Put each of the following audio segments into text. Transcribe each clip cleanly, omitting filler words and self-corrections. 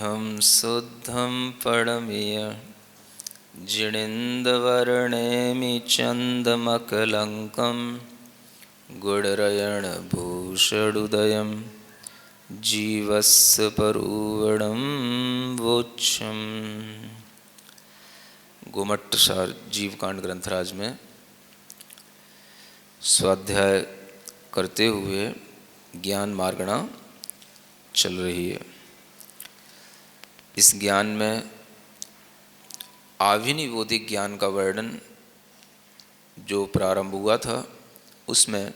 शुद्धं शुद्धं परमिय जिणेन्द्रवर्णेमि चन्दमकलङ्कं गुणरयणभूषणुदयं जीवस्य परुवणं वोच्छम्। गोमट्टसार जीवकांड ग्रंथराज में स्वाध्याय करते हुए ज्ञान मार्गणा चल रही है। इस ज्ञान में आविनिबोधिक ज्ञान का वर्णन जो प्रारंभ हुआ था उसमें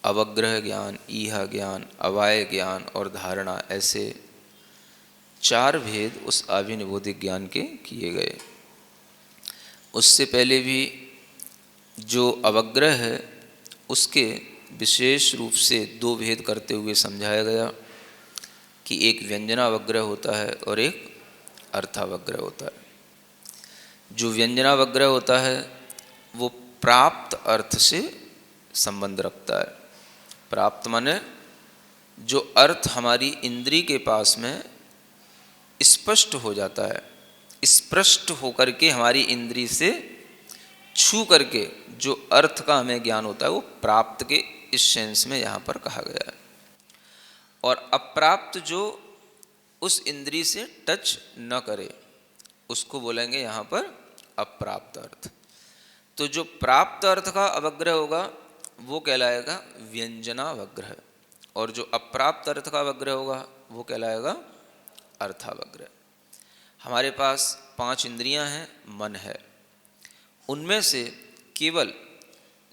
अवग्रह ज्ञान, ईहा ज्ञान, अवाय ज्ञान और धारणा, ऐसे 4 भेद उस आविनिबोधिक ज्ञान के किए गए। उससे पहले भी जो अवग्रह है उसके विशेष रूप से 2 भेद करते हुए समझाया गया कि एक व्यंजनावग्रह होता है और एक अर्थावग्रह होता है। जो व्यंजनावग्रह होता है वो प्राप्त अर्थ से संबंध रखता है। प्राप्त माने जो अर्थ हमारी इंद्री के पास में स्पष्ट हो जाता है, स्पष्ट होकर के हमारी इंद्री से छू करके जो अर्थ का हमें ज्ञान होता है वो प्राप्त के इस सेंस में यहाँ पर कहा गया है। और अप्राप्त जो उस इंद्री से टच न करे उसको बोलेंगे यहाँ पर अप्राप्त अर्थ। तो जो प्राप्त अर्थ का अवग्रह होगा वो कहलाएगा व्यंजनावग्रह, और जो अप्राप्त अर्थ का अवग्रह होगा वो कहलाएगा अर्थावग्रह। हमारे पास 5 इंद्रियां हैं, मन है। उनमें से केवल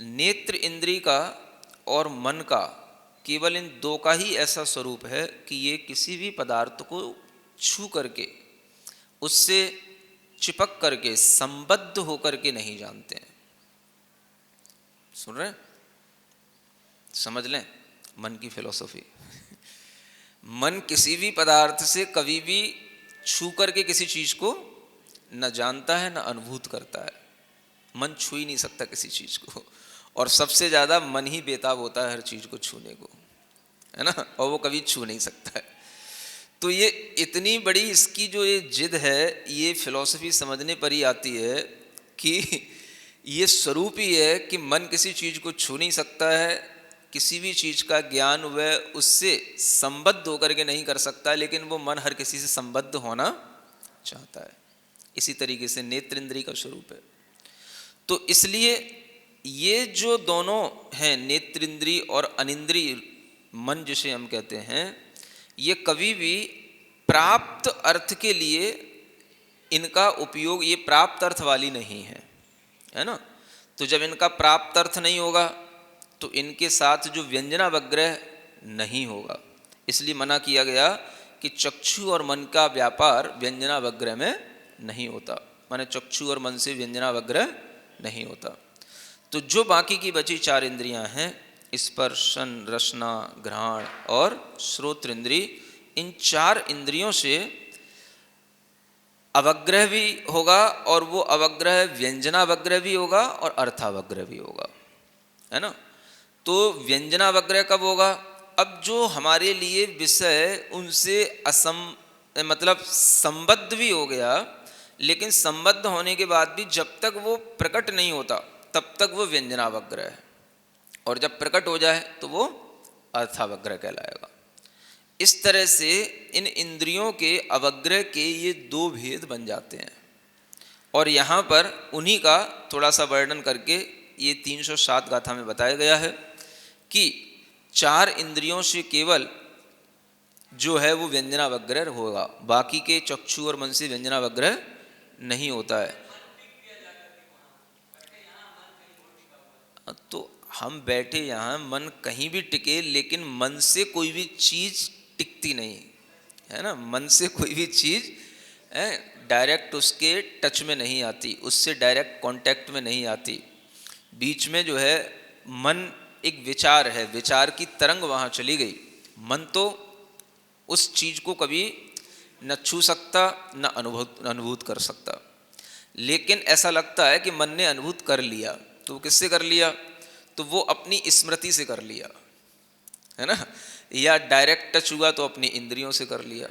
नेत्र इंद्री का और मन का, केवल इन 2 का ही ऐसा स्वरूप है कि ये किसी भी पदार्थ को छू करके उससे चिपक करके संबद्ध होकर के नहीं जानते हैं। सुन रहे हैं? समझ लें मन की फिलॉसफी। मन किसी भी पदार्थ से कभी भी छू करके किसी चीज को न जानता है न अनुभूत करता है। मन छू ही नहीं सकता किसी चीज को, और सबसे ज्यादा मन ही बेताब होता है हर चीज को छूने को, है ना, और वो कभी छू नहीं सकता है। तो ये इतनी बड़ी इसकी जो ये जिद है, ये फिलॉसफी समझने पर ही आती है कि ये स्वरूप ही है कि मन किसी चीज को छू नहीं सकता है, किसी भी चीज का ज्ञान वह उससे संबद्ध होकर के नहीं कर सकता, लेकिन वो मन हर किसी से संबद्ध होना चाहता है। इसी तरीके से नेत्र इंद्रिय का स्वरूप है। तो इसलिए ये जो दोनों हैं, नेत्र इंद्रिय और अनिंद्रिय मन जिसे हम कहते हैं, ये कभी भी प्राप्त अर्थ के लिए इनका उपयोग, ये प्राप्त अर्थ वाली नहीं है ना। तो जब इनका प्राप्त अर्थ नहीं होगा तो इनके साथ जो व्यंजनावग्रह नहीं होगा। इसलिए मना किया गया कि चक्षु और मन का व्यापार व्यंजनावग्रह में नहीं होता, माने चक्षु और मन से व्यंजनावग्रह नहीं होता। तो जो बाकी की बची 4 इंद्रियां हैं, स्पर्शन, रसना, घ्राण और श्रोत्र इंद्रिय, इन 4 इंद्रियों से अवग्रह भी होगा, और वो अवग्रह व्यंजनावग्रह भी होगा और अर्थावग्रह भी होगा, है ना। तो व्यंजनावग्रह कब होगा? अब जो हमारे लिए विषय उनसे मतलब संबद्ध भी हो गया, लेकिन संबद्ध होने के बाद भी जब तक वो प्रकट नहीं होता तब तक वो व्यंजनावग्रह है, और जब प्रकट हो जाए तो वो अर्थावग्रह कहलाएगा। इस तरह से इन इंद्रियों के अवग्रह के ये 2 भेद बन जाते हैं। और यहाँ पर उन्हीं का थोड़ा सा वर्णन करके ये 307 गाथा में बताया गया है कि 4 इंद्रियों से केवल जो है वो व्यंजनावग्रह होगा, बाकी के चक्षु और मन से व्यंजनावग्रह नहीं होता है। तो हम बैठे यहाँ, मन कहीं भी टिके, लेकिन मन से कोई भी चीज टिकती नहीं है ना। मन से कोई भी चीज डायरेक्ट उसके टच में नहीं आती, उससे डायरेक्ट कांटेक्ट में नहीं आती। बीच में जो है मन एक विचार है, विचार की तरंग वहाँ चली गई। मन तो उस चीज को कभी न छू सकता न अनुभूत कर सकता, लेकिन ऐसा लगता है कि मन ने अनुभूत कर लिया। तो वो किससे कर लिया? तो वो अपनी स्मृति से कर लिया, है ना, या डायरेक्ट टच हुआ तो अपनी इंद्रियों से कर लिया।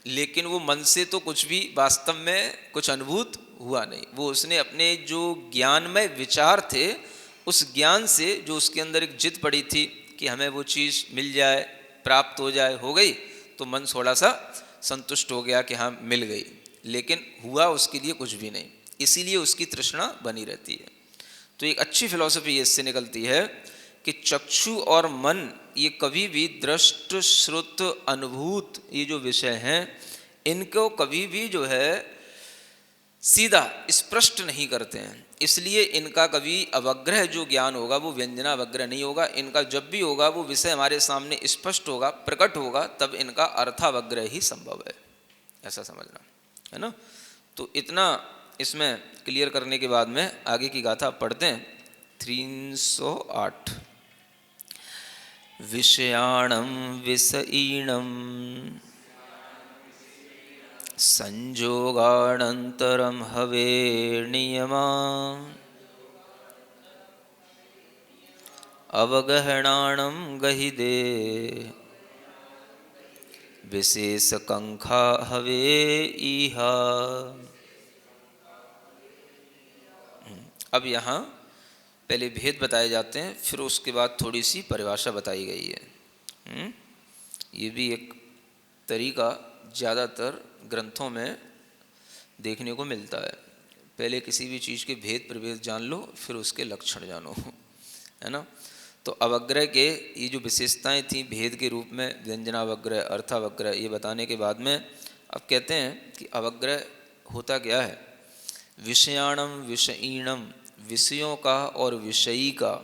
लेकिन वो मन से तो कुछ भी वास्तव में कुछ अनुभूत हुआ नहीं। वो उसने अपने जो ज्ञानमय विचार थे उस ज्ञान से, जो उसके अंदर एक जिद पड़ी थी कि हमें वो चीज़ मिल जाए, प्राप्त हो जाए, हो गई तो मन थोड़ा सा संतुष्ट हो गया कि हाँ मिल गई, लेकिन हुआ उसके लिए कुछ भी नहीं, इसीलिए उसकी तृष्णा बनी रहती है। तो एक अच्छी फिलॉसफी इससे निकलती है कि चक्षु और मन ये कभी भी दृष्ट श्रुत अनुभूत ये जो विषय हैं इनको कभी भी जो है सीधा स्पष्ट नहीं करते हैं, इसलिए इनका कभी अवग्रह जो ज्ञान होगा वो व्यंजनावग्रह नहीं होगा। इनका जब भी होगा वो विषय हमारे सामने स्पष्ट होगा, प्रकट होगा, तब इनका अर्थावग्रह ही संभव है, ऐसा समझना है ना। तो इतना इसमें क्लियर करने के बाद में आगे की गाथा पढ़ते हैं। 308 विषयाणं विषयीणं संजोगानन्तरं हवे नियमा अवगहणाणं गहिदे विशेषकंखा हवे इहा। अब यहाँ पहले भेद बताए जाते हैं, फिर उसके बाद थोड़ी सी परिभाषा बताई गई है। ये भी एक तरीका ज़्यादातर ग्रंथों में देखने को मिलता है। पहले किसी भी चीज़ के भेद प्रभेद जान लो, फिर उसके लक्षण जानो, है ना। तो अवग्रह के ये जो विशेषताएं थी भेद के रूप में, व्यंजनावग्रह, अर्थावग्रह, ये बताने के बाद में अब कहते हैं कि अवग्रह होता क्या है। विषयाणम विषयीणम, विषयों का और विषयी का,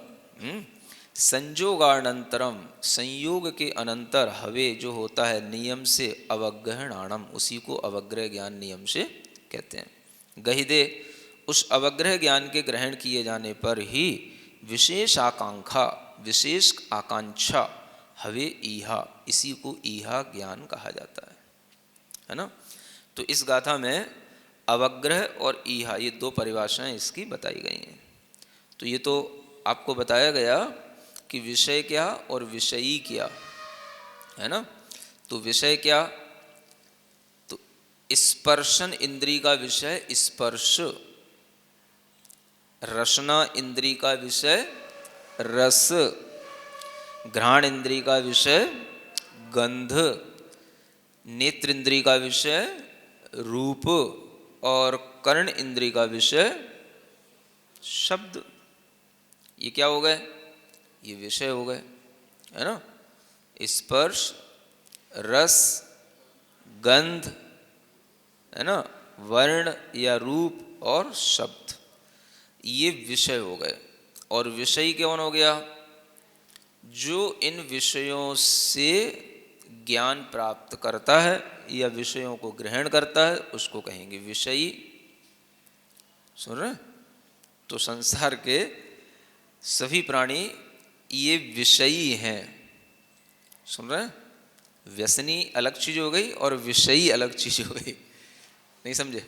संयोगानंतरम, संयोग के अनंतर, हवे जो होता है नियम से, अवग्रहणाणम, उसी को अवग्रह ज्ञान नियम से कहते हैं। गहिदे, उस अवग्रह ज्ञान के ग्रहण किए जाने पर ही विशेष आकांक्षा, विशेष आकांक्षा, हवे ईहा, इसी को ईहा ज्ञान कहा जाता है ना। तो इस गाथा में अवग्रह और ईहा ये दो परिभाषाएं इसकी बताई गई हैं। तो ये तो आपको बताया गया कि विषय क्या और विषयी क्या है ना। तो विषय क्या, तो स्पर्शन इंद्री का विषय स्पर्श, रसना इंद्री का विषय रस, घ्राण इंद्री का विषय गंध, नेत्र इंद्री का विषय रूप और कर्ण इंद्री का विषय शब्द। ये क्या हो गए, ये विषय हो गए, है ना। स्पर्श, रस, गंध, है ना, वर्ण या रूप और शब्द, ये विषय हो गए। और विषयी कौन हो गया, जो इन विषयों से ज्ञान प्राप्त करता है या विषयों को ग्रहण करता है उसको कहेंगे विषयी। सुन रहे, तो संसार के सभी प्राणी ये विषयी हैं। सुन रहे, व्यसनी अलग चीज हो गई और विषयी अलग चीज हो गई, नहीं समझे।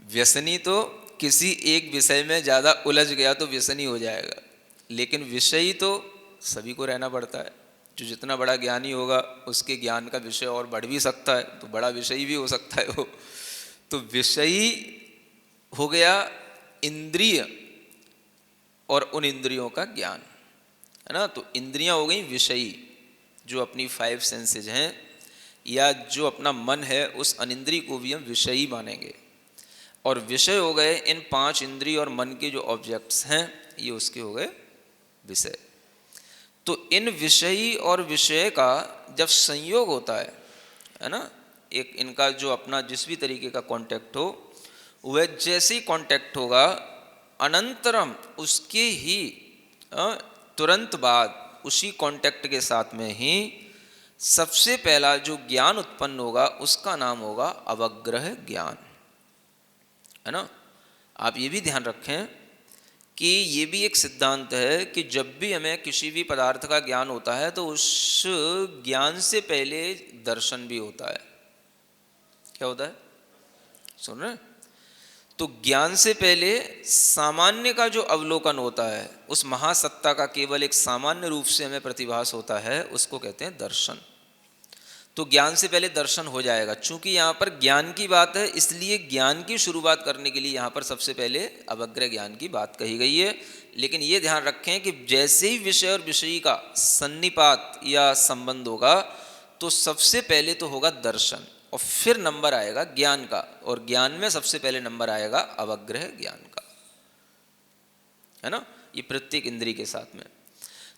व्यसनी तो किसी एक विषय में ज़्यादा उलझ गया तो व्यसनी हो जाएगा, लेकिन विषयी तो सभी को रहना पड़ता है। जो जितना बड़ा ज्ञानी होगा उसके ज्ञान का विषय और बढ़ भी सकता है, तो बड़ा विषयी भी हो सकता है वो। तो विषयी हो गया इंद्रिय और उन इंद्रियों का ज्ञान, है ना। तो इंद्रियां हो गई विषयी, जो अपनी 5 सेंसेज हैं, या जो अपना मन है उस अनिंद्रिय को भी हम विषयी मानेंगे। और विषय हो गए इन 5 इंद्रिय और मन के जो ऑब्जेक्ट्स हैं, ये उसके हो गए विषय। तो इन विषयी और विषय का जब संयोग होता है ना, एक इनका जो अपना जिस भी तरीके का कांटेक्ट हो, वह जैसे ही कांटेक्ट होगा अनंतरम उसके ही तुरंत बाद उसी कांटेक्ट के साथ में ही सबसे पहला जो ज्ञान उत्पन्न होगा उसका नाम होगा अवग्रह ज्ञान, है ना। आप ये भी ध्यान रखें कि ये भी एक सिद्धांत है कि जब भी हमें किसी भी पदार्थ का ज्ञान होता है तो उस ज्ञान से पहले दर्शन भी होता है। क्या होता है, सुन रहे। तो ज्ञान से पहले सामान्य का जो अवलोकन होता है, उस महासत्ता का केवल एक सामान्य रूप से हमें प्रतिभास होता है, उसको कहते हैं दर्शन। तो ज्ञान से पहले दर्शन हो जाएगा। चूंकि यहाँ पर ज्ञान की बात है, इसलिए ज्ञान की शुरुआत करने के लिए यहाँ पर सबसे पहले अवग्रह ज्ञान की बात कही गई है। लेकिन ये ध्यान रखें कि जैसे ही विषय और विषयी का सन्निपात या संबंध होगा तो सबसे पहले तो होगा दर्शन और फिर नंबर आएगा ज्ञान का, और ज्ञान में सबसे पहले नंबर आएगा अवग्रह ज्ञान का, है ना। ये प्रत्येक इंद्रिय के साथ में,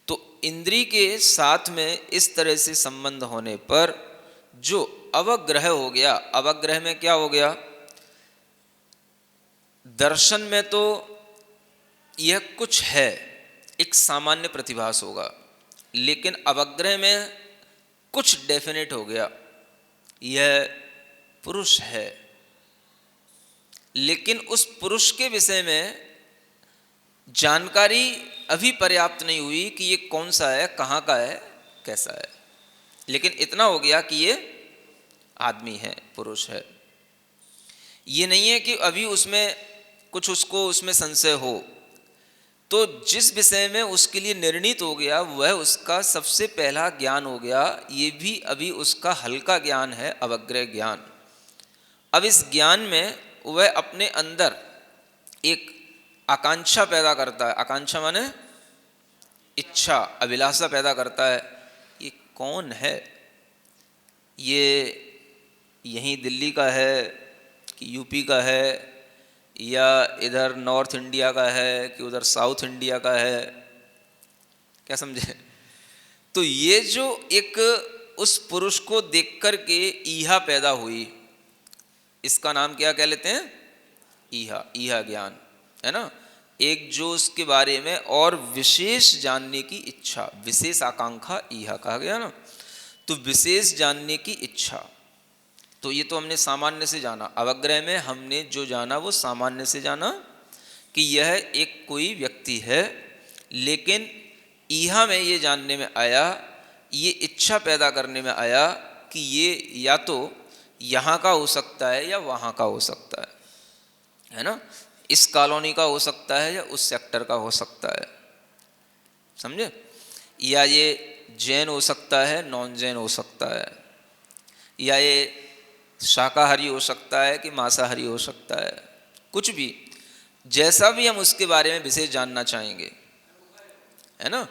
तो इंद्रिय के साथ में इस तरह से संबंध होने पर जो अवग्रह हो गया, अवग्रह में क्या हो गया, दर्शन में तो यह कुछ है, एक सामान्य प्रतिभास होगा, लेकिन अवग्रह में कुछ डेफिनेट हो गया, यह पुरुष है। लेकिन उस पुरुष के विषय में जानकारी अभी पर्याप्त नहीं हुई कि ये कौन सा है, कहाँ का है, कैसा है, लेकिन इतना हो गया कि ये आदमी है, पुरुष है। ये नहीं है कि अभी उसमें कुछ उसको उसमें संशय हो, तो जिस विषय में उसके लिए निर्णीत हो गया वह उसका सबसे पहला ज्ञान हो गया। ये भी अभी उसका हल्का ज्ञान है, अवग्रह ज्ञान। अब इस ज्ञान में वह अपने अंदर एक आकांक्षा पैदा करता है, आकांक्षा माने इच्छा, अभिलाषा पैदा करता है। ये कौन है, ये यहीं दिल्ली का है कि यूपी का है, या इधर नॉर्थ इंडिया का है कि उधर साउथ इंडिया का है, क्या समझे। तो ये जो एक उस पुरुष को देख कर के ईहा पैदा हुई, इसका नाम क्या कह लेते हैं, ईहा, ईहा ज्ञान, है ना। एक जो उसके बारे में और विशेष जानने की इच्छा, विशेष आकांक्षा ईहा कहा गया ना। तो विशेष जानने की इच्छा, तो ये तो हमने सामान्य से जाना, अवग्रह में हमने जो जाना वो सामान्य से जाना कि यह एक कोई व्यक्ति है। लेकिन ईहा में ये जानने में आया, ये इच्छा पैदा करने में आया कि ये या तो यहाँ का हो सकता है या वहाँ का हो सकता है ना, इस कॉलोनी का हो सकता है या उस सेक्टर का हो सकता है, समझे। या ये जैन हो सकता है, नॉन जैन हो सकता है, या ये शाकाहारी हो सकता है कि मांसाहारी हो सकता है, कुछ भी, जैसा भी हम उसके बारे में विशेष जानना चाहेंगे, है ना।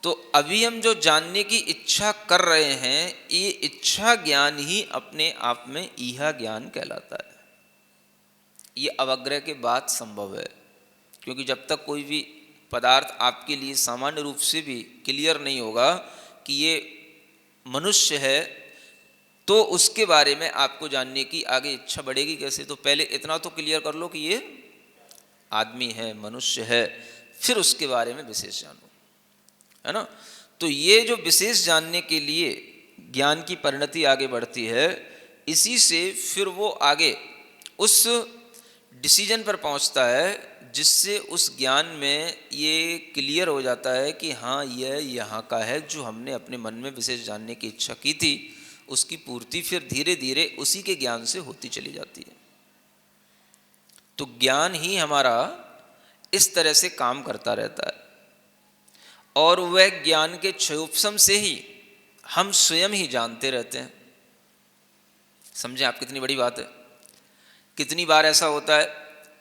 तो अभी हम जो जानने की इच्छा कर रहे हैं, ये इच्छा ज्ञान ही अपने आप में ईहा ज्ञान कहलाता है। ये अवग्रह के बाद संभव है, क्योंकि जब तक कोई भी पदार्थ आपके लिए सामान्य रूप से भी क्लियर नहीं होगा कि ये मनुष्य है, तो उसके बारे में आपको जानने की आगे इच्छा बढ़ेगी कैसे। तो पहले इतना तो क्लियर कर लो कि ये आदमी है, मनुष्य है, फिर उसके बारे में विशेष जानो, है ना। तो ये जो विशेष जानने के लिए ज्ञान की परिणति आगे बढ़ती है, इसी से फिर वो आगे उस डिसीजन पर पहुंचता है जिससे उस ज्ञान में ये क्लियर हो जाता है कि हाँ, यह यहाँ का है। जो हमने अपने मन में विशेष जानने की इच्छा की थी, उसकी पूर्ति फिर धीरे धीरे उसी के ज्ञान से होती चली जाती है। तो ज्ञान ही हमारा इस तरह से काम करता रहता है, और वह ज्ञान के क्षयोपशम से ही हम स्वयं ही जानते रहते हैं। समझे आप, कितनी बड़ी बात है। कितनी बार ऐसा होता है,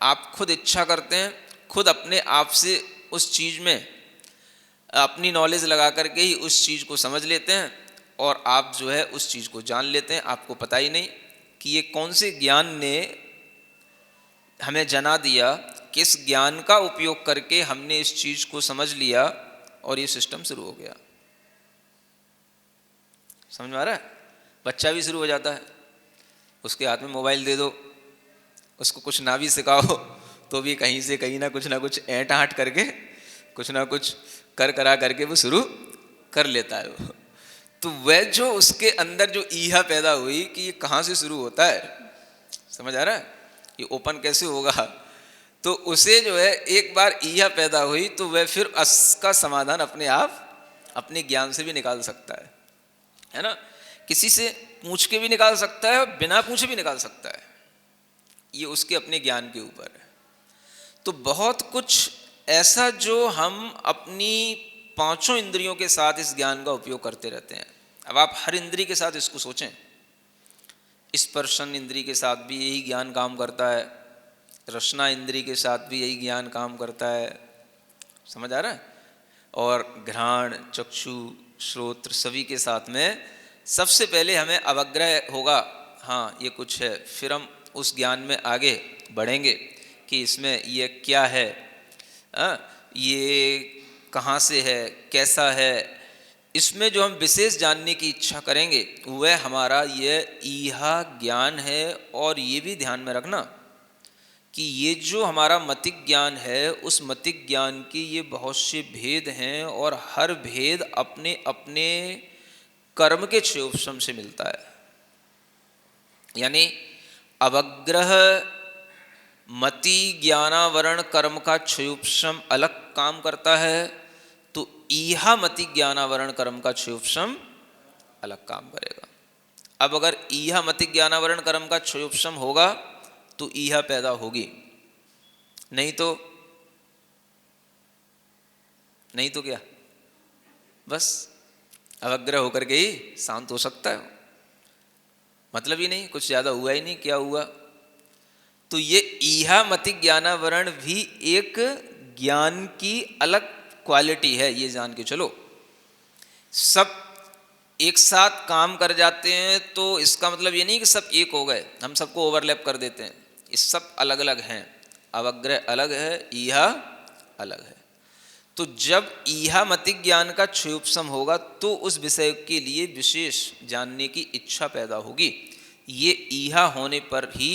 आप खुद इच्छा करते हैं, खुद अपने आप से उस चीज़ में अपनी नॉलेज लगा करके ही उस चीज़ को समझ लेते हैं, और आप जो है उस चीज़ को जान लेते हैं। आपको पता ही नहीं कि ये कौन से ज्ञान ने हमें जना दिया, किस ज्ञान का उपयोग करके हमने इस चीज़ को समझ लिया और ये सिस्टम शुरू हो गया। समझ में आ रहा है। बच्चा भी शुरू हो जाता है, उसके हाथ में मोबाइल दे दो, उसको कुछ ना भी सिखाओ तो भी कहीं से कहीं ना कुछ ऐंठ आँट करके कुछ ना कुछ कर करा करके वो शुरू कर लेता है वो। तो वह जो उसके अंदर जो ईहा पैदा हुई कि ये कहाँ से शुरू होता है, समझ आ रहा है, ये ओपन कैसे होगा, तो उसे जो है एक बार ईहा पैदा हुई तो वह फिर उसका समाधान अपने आप अपने ज्ञान से भी निकाल सकता है ना। किसी से पूछ के भी निकाल सकता है और बिना पूछे भी निकाल सकता है, ये उसके अपने ज्ञान के ऊपर है। तो बहुत कुछ ऐसा जो हम अपनी पांचों इंद्रियों के साथ इस ज्ञान का उपयोग करते रहते हैं। अब आप हर इंद्री के साथ इसको सोचें, स्पर्शन इंद्री के साथ भी यही ज्ञान काम करता है, रसना इंद्री के साथ भी यही ज्ञान काम करता है, समझ आ रहा है? और घ्राण, चक्षु, श्रोत्र सभी के साथ में सबसे पहले हमें अवग्रह होगा, हाँ ये कुछ है, फिर हम उस ज्ञान में आगे बढ़ेंगे कि इसमें ये क्या है, ये कहाँ से है, कैसा है। इसमें जो हम विशेष जानने की इच्छा करेंगे वह हमारा ये ईहा ज्ञान है। और ये भी ध्यान में रखना कि ये जो हमारा मतिक ज्ञान है, उस मतिक ज्ञान के ये बहुत से भेद हैं और हर भेद अपने अपने कर्म के क्षयोपशम से मिलता है। यानी अवग्रह मति ज्ञानावरण कर्म का क्षयोपशम अलग काम करता है, तो ईहा मति ज्ञानावरण कर्म का क्षयोपशम अलग काम करेगा। अब अगर ईहा मति ज्ञानावरण कर्म का क्षयोपशम होगा तो ईहा पैदा होगी, नहीं तो क्या, बस अवग्रह होकर के ही शांत हो सकता है, मतलब ही नहीं, कुछ ज्यादा हुआ ही नहीं, क्या हुआ। तो ये ईहा मति ज्ञानावरण भी एक ज्ञान की अलग क्वालिटी है, ये जान के चलो। सब एक साथ काम कर जाते हैं तो इसका मतलब ये नहीं कि सब एक हो गए, हम सबको ओवरलैप कर देते हैं, ये सब अलग अलग हैं। अवग्रह अलग है, ईहा अलग है। तो जब ईहा मतिक ज्ञान का क्षयोपशम होगा तो उस विषय के लिए विशेष जानने की इच्छा पैदा होगी। ये ईहा होने पर ही,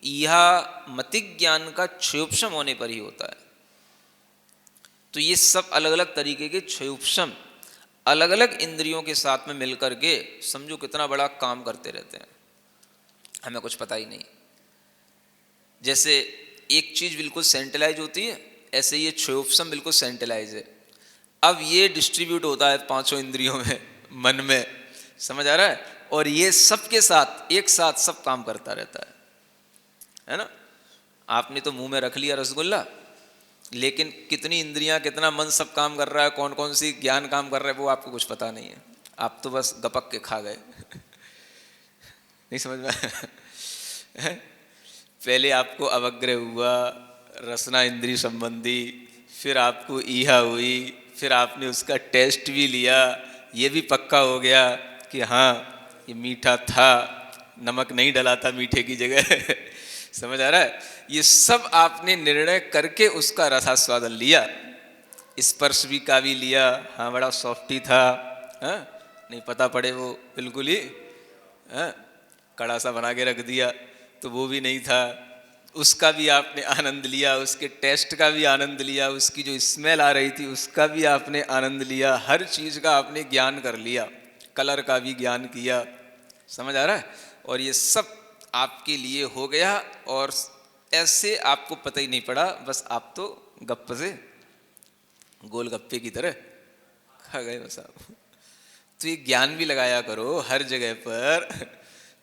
ईहा मतिक ज्ञान का क्षयोपशम होने पर ही होता है। तो ये सब अलग अलग तरीके के क्षयोपशम अलग अलग इंद्रियों के साथ में मिलकर के समझो कितना बड़ा काम करते रहते हैं, हमें कुछ पता ही नहीं। जैसे एक चीज बिल्कुल सेंट्रलाइज होती है, ऐसे ये क्षयोपशम बिल्कुल सेंट्रलाइज है। अब ये डिस्ट्रीब्यूट होता है पांचों इंद्रियों में, मन में, समझ आ रहा है? और ये सबके साथ एक साथ सब काम करता रहता है ना। आपने तो मुंह में रख लिया रसगुल्ला, लेकिन कितनी इंद्रियां, कितना मन सब काम कर रहा है, कौन कौन सी ज्ञान काम कर रहा है, वो आपको कुछ पता नहीं है। आप तो बस गपक के खा गए नहीं समझ में पहले आपको अवग्रह हुआ, रसना इंद्री संबंधी, फिर आपको ईहा हुई, फिर आपने उसका टेस्ट भी लिया, ये भी पक्का हो गया कि हाँ ये मीठा था, नमक नहीं डला था मीठे की जगह समझ आ रहा है? ये सब आपने निर्णय करके उसका रसास्वादन लिया, स्पर्श भी का भी लिया, हाँ बड़ा सॉफ्टी था, हाँ नहीं पता पड़े वो बिल्कुल ही हाँ कड़ा सा बना के रख दिया तो वो भी नहीं था, उसका भी आपने आनंद लिया, उसके टेस्ट का भी आनंद लिया, उसकी जो स्मेल आ रही थी उसका भी आपने आनंद लिया, हर चीज़ का आपने ज्ञान कर लिया, कलर का भी ज्ञान किया, समझ आ रहा है? और ये सब आपके लिए हो गया और ऐसे आपको पता ही नहीं पड़ा, बस आप तो गप्पे से गोलगप्पे की तरह खा गए बस आप। तो ये ज्ञान भी लगाया करो हर जगह पर,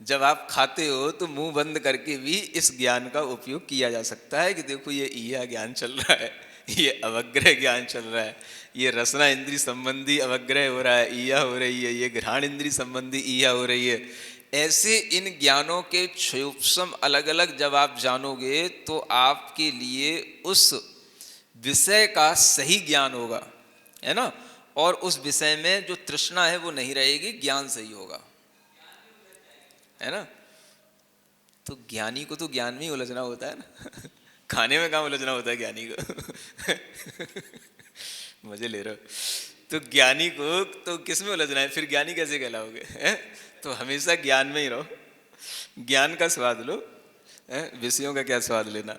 जब आप खाते हो तो मुंह बंद करके भी इस ज्ञान का उपयोग किया जा सकता है कि देखो ये ईहा ज्ञान चल रहा है, ये अवग्रह ज्ञान चल रहा है, ये रसना इंद्री संबंधी अवग्रह हो रहा है, ईहा हो रही है, ये घ्राण इंद्री संबंधी ईहा हो रही है। ऐसे इन ज्ञानों के क्षयोपशम अलग अलग जब आप जानोगे तो आपके लिए उस विषय का सही ज्ञान होगा, है ना। और उस विषय में जो तृष्णा है वो नहीं रहेगी, ज्ञान सही होगा, है ना। तो ज्ञानी को तो ज्ञान में ही उलझना होता है ना खाने में कहाँ उलझना होता है ज्ञानी को मजे ले रहे हो। तो ज्ञानी को तो किस में उलझना है, फिर ज्ञानी कैसे कहलाओगे, है? तो हमेशा ज्ञान में ही रहो, ज्ञान का स्वाद लो, विषयों का क्या स्वाद लेना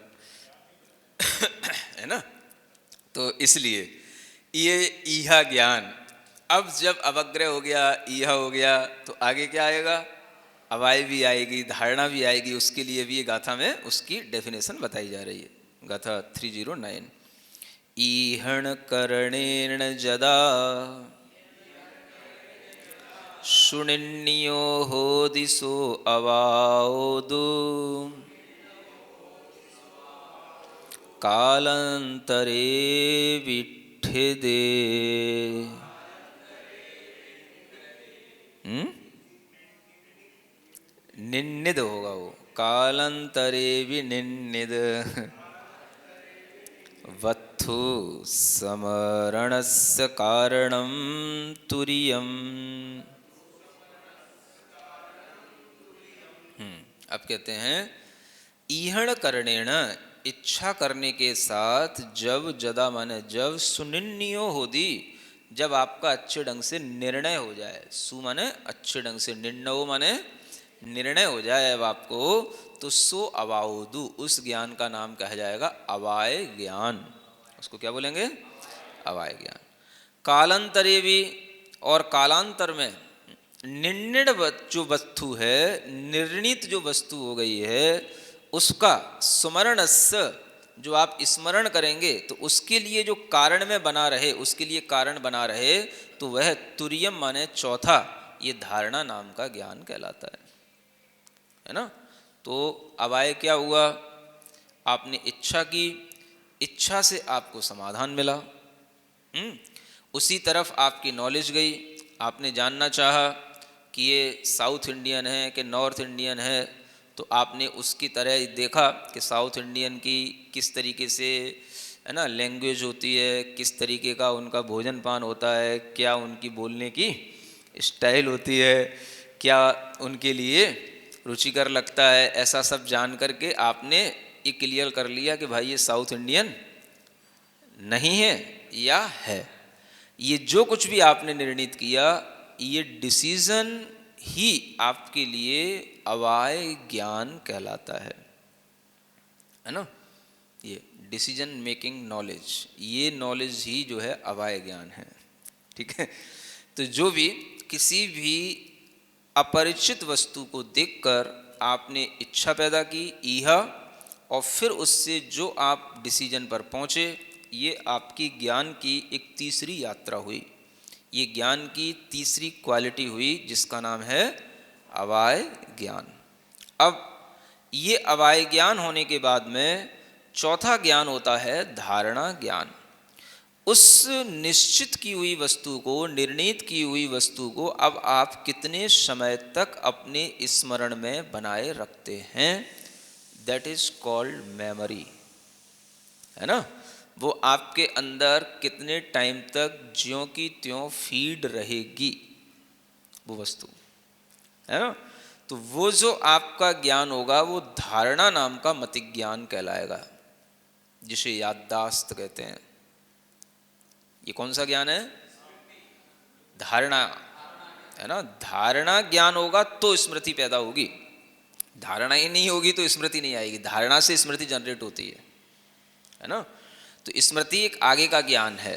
है ना। तो इसलिए ये ईहा ज्ञान, अब जब अवग्रह हो गया, ईहा हो गया, तो आगे क्या आएगा, अवाय भी आएगी, धारणा भी आएगी। उसके लिए भी ये गाथा में उसकी डेफिनेशन बताई जा रही है। गाथा 309, ईहण करणेन जदा शुनिन्यो हो दिशो अवाओदु कालांतरे विठ्ठिदे। निन्निद होगा वो, कालांतरे विनिन्निद वत्थु समरणस्य कारणं तुरीयम्। अब कहते हैं ईहण करणेण, इच्छा करने के साथ, जब जदा माने जब, सुनिन्यो होदी, जब आपका अच्छे ढंग से निर्णय हो जाए, सु माने अच्छे ढंग से, निर्णय माने निर्णय हो जाए अब आपको, तो सो अवाउदु, उस ज्ञान का नाम कहा जाएगा अवाय ज्ञान। उसको क्या बोलेंगे? अवाय ज्ञान। कालांतरे भी, और कालांतर में निर्णित जो वस्तु है, निर्णित जो वस्तु हो गई है, उसका सुमरणस्य, जो आप स्मरण करेंगे तो उसके लिए जो कारण में बना रहे, उसके लिए कारण बना रहे, तो वह तुरीयम माने चौथा, ये धारणा नाम का ज्ञान कहलाता है ना। तो अवाय क्या हुआ? आपने इच्छा की, इच्छा से आपको समाधान मिला, उसी तरफ आपकी नॉलेज गई, आपने जानना चाहा कि ये साउथ इंडियन है कि नॉर्थ इंडियन है, तो आपने उसकी तरह देखा कि साउथ इंडियन की किस तरीके से है ना लैंग्वेज होती है, किस तरीके का उनका भोजन पान होता है, क्या उनकी बोलने की स्टाइल होती है, क्या उनके लिए रुचिकर लगता है, ऐसा सब जान करके आपने ये क्लियर कर लिया कि भाई ये साउथ इंडियन नहीं है या है। ये जो कुछ भी आपने निर्णित किया, ये डिसीजन ही आपके लिए अवाय ज्ञान कहलाता है ना। ये डिसीजन मेकिंग नॉलेज, ये नॉलेज ही जो है अवाय ज्ञान है, ठीक है। तो जो भी किसी भी अपरिचित वस्तु को देखकर आपने इच्छा पैदा की, ईहा, और फिर उससे जो आप डिसीजन पर पहुँचे, ये आपकी ज्ञान की एक तीसरी यात्रा हुई, ये ज्ञान की तीसरी क्वालिटी हुई, जिसका नाम है अवाय ज्ञान। अब ये अवाय ज्ञान होने के बाद में चौथा ज्ञान होता है धारणा ज्ञान। उस निश्चित की हुई वस्तु को, निर्णीत की हुई वस्तु को अब आप कितने समय तक अपने स्मरण में बनाए रखते हैं, दैट इज कॉल्ड मेमोरी, है ना। वो आपके अंदर कितने टाइम तक ज्यों की त्यों फीड रहेगी वो वस्तु, है ना। तो वो जो आपका ज्ञान होगा वो धारणा नाम का मतिक ज्ञान कहलाएगा, जिसे याददाश्त कहते हैं। ये कौन सा ज्ञान है? धारणा, है ना। धारणा ज्ञान होगा तो स्मृति पैदा होगी, धारणा ही नहीं होगी तो स्मृति नहीं आएगी। धारणा से स्मृति जनरेट होती है ना। तो स्मृति एक आगे का ज्ञान है,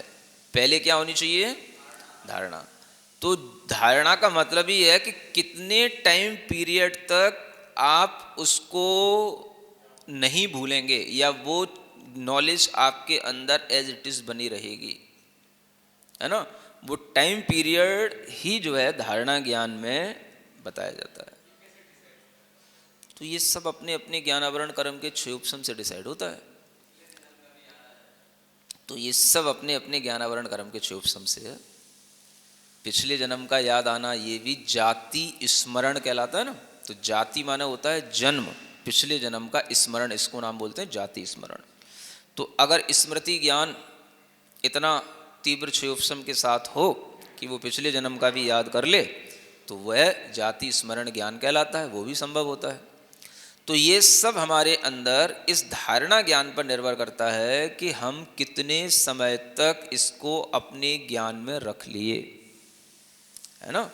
पहले क्या होनी चाहिए? धारणा। तो धारणा का मतलब ही है कि कितने टाइम पीरियड तक आप उसको नहीं भूलेंगे, या वो नॉलेज आपके अंदर एज इट इज बनी रहेगी, है ना। वो टाइम पीरियड ही जो है धारणा ज्ञान में बताया जाता है। तो ये सब अपने अपने ज्ञानावरण कर्म के क्षय उपशम से डिसाइड होता है। तो ये सब अपने अपने ज्ञानावरण कर्म के क्षय उपशम से है। पिछले जन्म का याद आना, ये भी जाति स्मरण कहलाता है ना। तो जाति माने होता है जन्म, पिछले जन्म का स्मरण, इसको नाम बोलते हैं जाति स्मरण। तो अगर स्मृति ज्ञान इतना तीव्र क्षय उपशम के साथ हो कि वो पिछले जन्म का भी याद कर ले, तो वह जाति स्मरण ज्ञान कहलाता है, वो भी संभव होता है। तो ये सब हमारे अंदर इस धारणा ज्ञान पर निर्भर करता है कि हम कितने समय तक इसको अपने ज्ञान में रख लिए, है ना।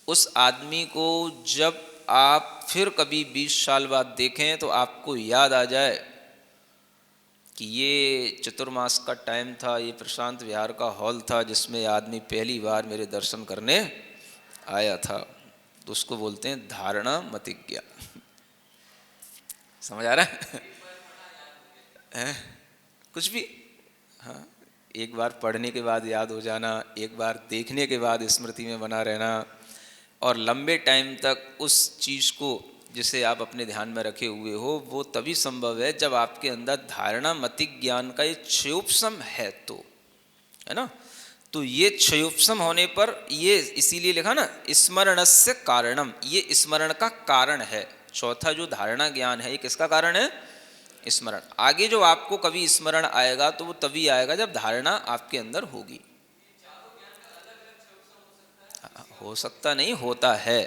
उस आदमी को जब आप फिर कभी 20 साल बाद देखें तो आपको याद आ जाए कि ये चतुर्मास का टाइम था, ये प्रशांत विहार का हॉल था जिसमें आदमी पहली बार मेरे दर्शन करने आया था, तो उसको बोलते हैं धारणा मतिज्ञा। समझ आ रहा है? कुछ भी, हाँ, एक बार पढ़ने के बाद याद हो जाना, एक बार देखने के बाद स्मृति में बना रहना, और लंबे टाइम तक उस चीज़ को जिसे आप अपने ध्यान में रखे हुए हो, वो तभी संभव है जब आपके अंदर धारणा मतिक ज्ञान का एक क्षयोपशम है, तो, है ना। तो ये क्षयोपशम होने पर ये इसीलिए लिखा ना स्मरणस्य कारणम, ये स्मरण का कारण है। चौथा जो धारणा ज्ञान है ये किसका कारण है? स्मरण। आगे जो आपको कभी स्मरण आएगा तो वो तभी आएगा जब धारणा आपके अंदर होगी। हो सकता नहीं, होता है।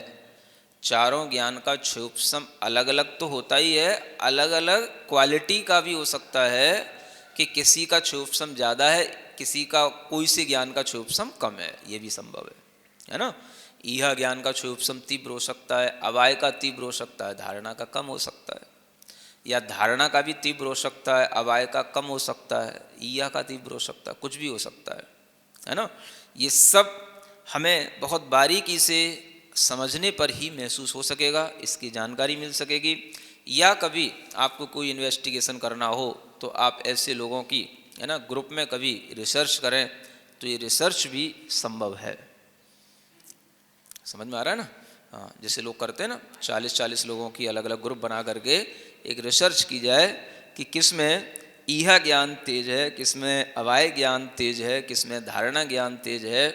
चारों ज्ञान का क्षयोपशम अलग अलग तो होता ही है, अलग अलग क्वालिटी का भी हो सकता है कि किसी का क्षयोपशम ज़्यादा है, किसी का कोई से ज्ञान का क्षयोपशम कम है, ये भी संभव है ना। ईहा ज्ञान का क्षयोपशम तीव्र हो सकता है, अवाय का तीव्र हो सकता है, धारणा का कम हो सकता है, या धारणा का भी तीव्र हो सकता है, अवाय का कम हो सकता है, ईहा का तीव्र हो सकता है, कुछ भी हो सकता है ना। ये सब हमें बहुत बारीकी से समझने पर ही महसूस हो सकेगा, इसकी जानकारी मिल सकेगी। या कभी आपको कोई इन्वेस्टिगेशन करना हो तो आप ऐसे लोगों की, है ना, ग्रुप में कभी रिसर्च करें तो ये रिसर्च भी संभव है। समझ में आ रहा है ना? हाँ, जैसे लोग करते हैं ना, 40-40 लोगों की अलग अलग ग्रुप बना करके एक रिसर्च की जाए कि किस में ईहा ज्ञान तेज है, किस में अवाय ज्ञान तेज है, किस में धारणा ज्ञान तेज है,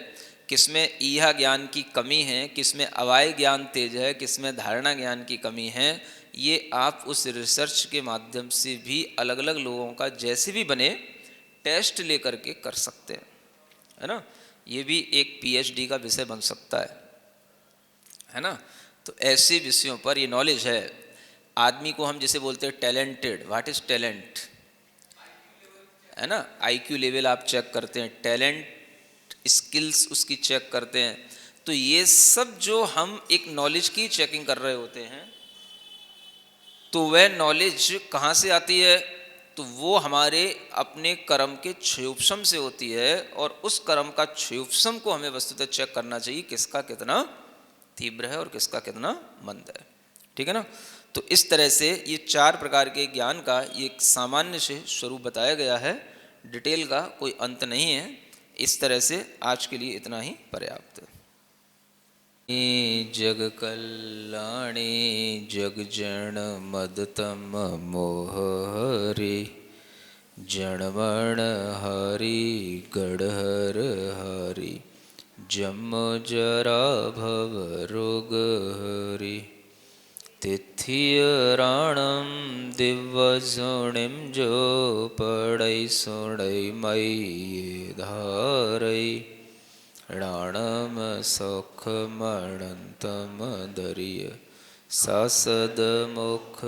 किसमें ईहा ज्ञान की कमी है, किसमें अवाय ज्ञान तेज है, किसमें धारणा ज्ञान की कमी है। ये आप उस रिसर्च के माध्यम से भी अलग अलग लोगों का जैसे भी बने टेस्ट लेकर के कर सकते हैं, है ना। ये भी एक पीएचडी का विषय बन सकता है ना। तो ऐसे विषयों पर ये नॉलेज है। आदमी को हम जैसे बोलते हैं टैलेंटेड, व्हाट इज टैलेंट, है ना। आईक्यू लेवल आप चेक करते हैं, टैलेंट स्किल्स उसकी चेक करते हैं। तो ये सब जो हम एक नॉलेज की चेकिंग कर रहे होते हैं, तो वह नॉलेज कहाँ से आती है? तो वो हमारे अपने कर्म के क्षयोपशम से होती है, और उस कर्म का क्षयोपशम को हमें वस्तुतः चेक करना चाहिए, किसका कितना तीव्र है और किसका कितना मंद है। ठीक है ना। तो इस तरह से ये 4 प्रकार के ज्ञान का एक सामान्य से स्वरूप बताया गया है, डिटेल का कोई अंत नहीं है। इस तरह से आज के लिए इतना ही पर्याप्त। जग कल्याणी जग जन मदतम मोह हरि, जनमण हरि गढ़हर हरि, जम जरा भव रोग हरि, तिथिय राणम दिव्य जोणिम जो पड़ई सुणई मई धारई, राणम सौख मणंतम दरिय, सासद मुख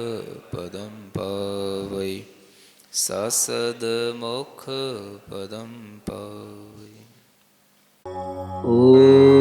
पदम पावई, सासद मुख पदम पावई। ओ